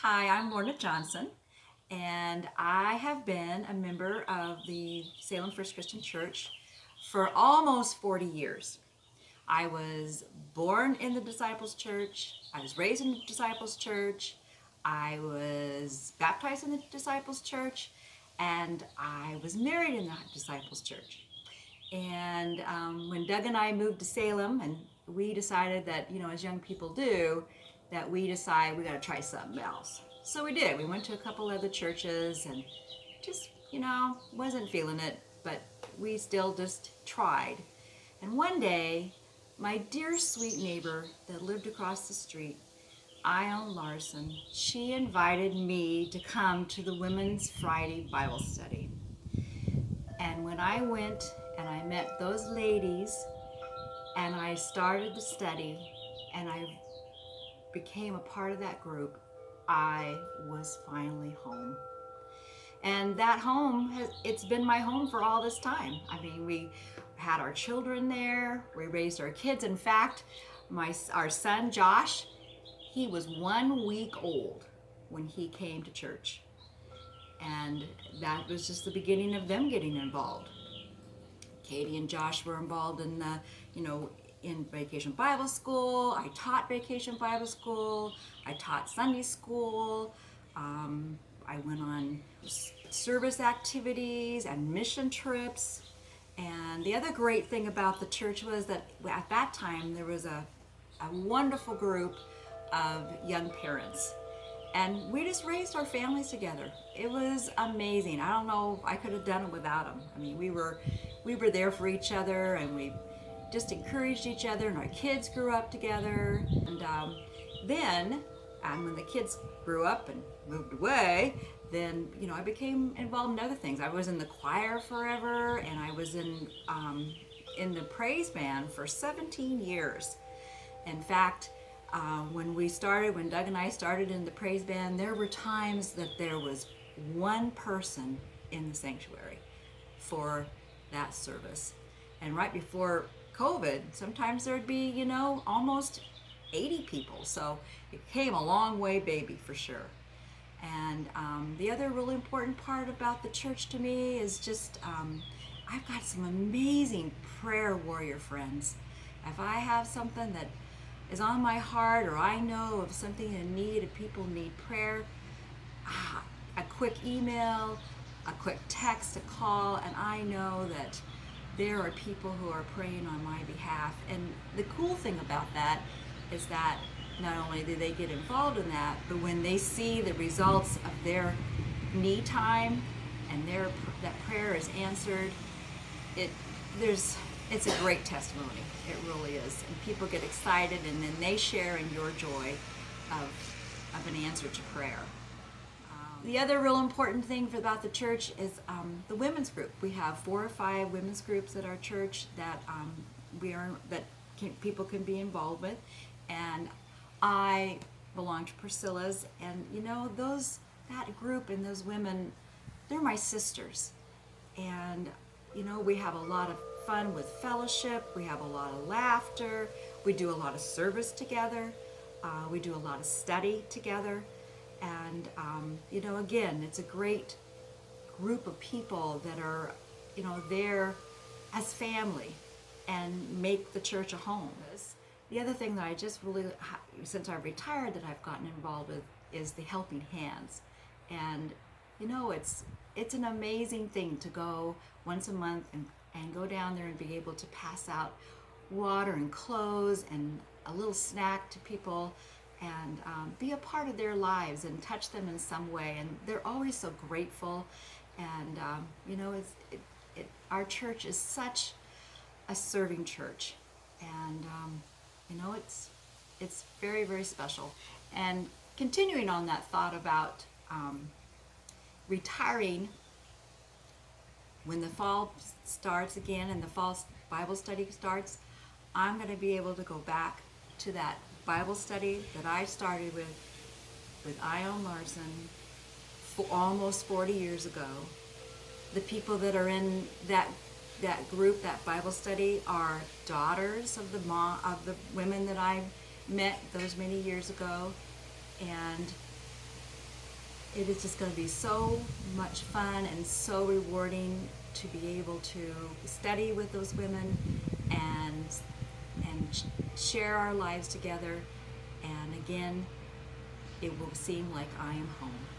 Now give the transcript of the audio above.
Hi, I'm Lorna Johnson, and I have been a member of the Salem First Christian Church for almost 40 years. I was born in the Disciples Church, I was raised in the Disciples Church, I was baptized in the Disciples Church, and I was married in the Disciples Church. And when Doug and I moved to Salem, and we decided that, as young people do, that we decide we got to try something else. So we did. We went to a couple other churches and just, wasn't feeling it, but we still just tried. And one day, my dear sweet neighbor that lived across the street, Ione Larson, she invited me to come to the Women's Friday Bible study. And when I went and I met those ladies and I started the study and I became a part of that group, I was finally home. And that home it's been my home for all this time. I mean, we had our children there, we raised our kids. In fact, our son Josh, he was 1 week old when he came to church. And that was just the beginning of them getting involved. Katie and Josh were involved in in Vacation Bible School. I taught Vacation Bible School. I taught Sunday School. I went on service activities and mission trips. And the other great thing about the church was that at that time there was a wonderful group of young parents, and we just raised our families together. It was amazing. I don't know if I could have done it without them. I mean, we were there for each other, and we just encouraged each other, and our kids grew up together. And then when the kids grew up and moved away, then I became involved in other things. I was in the choir forever, and I was in the praise band for 17 years. In fact, when Doug and I started in the praise band, there were times that there was one person in the sanctuary for that service. And right before COVID, sometimes there'd be, almost 80 people. So it came a long way, baby, for sure. And the other really important part about the church to me is just I've got some amazing prayer warrior friends. If I have something that is on my heart, or I know of something in need, if people need prayer, a quick email, a quick text, a call, and I know that there are people who are praying on my behalf. And the cool thing about that is that not only do they get involved in that, but when they see the results of their need time and that prayer is answered, it's a great testimony. It really is. And people get excited, and then they share in your joy of an answer to prayer. The other real important thing about the church is the women's group. We have 4 or 5 women's groups at our church that people can be involved with, and I belong to Priscilla's, and that group and those women, they're my sisters, and we have a lot of fun with fellowship. We have a lot of laughter. We do a lot of service together. We do a lot of study together. And, again, it's a great group of people that are, there as family and make the church a home. The other thing that I just really, since I've retired, that I've gotten involved with is the Helping Hands. And, it's an amazing thing to go once a month and go down there and be able to pass out water and clothes and a little snack to people, and be a part of their lives and touch them in some way. And they're always so grateful. And our church is such a serving church, and it's very, very special. And continuing on that thought about retiring, when the fall starts again and the fall Bible study starts, I'm going to be able to go back to that Bible study that I started with Ione Larson for almost 40 years ago. The people that are in that group, that Bible study, are daughters of the women that I met those many years ago, and it is just going to be so much fun and so rewarding to be able to study with those women and share our lives together. And again, it will seem like I am home.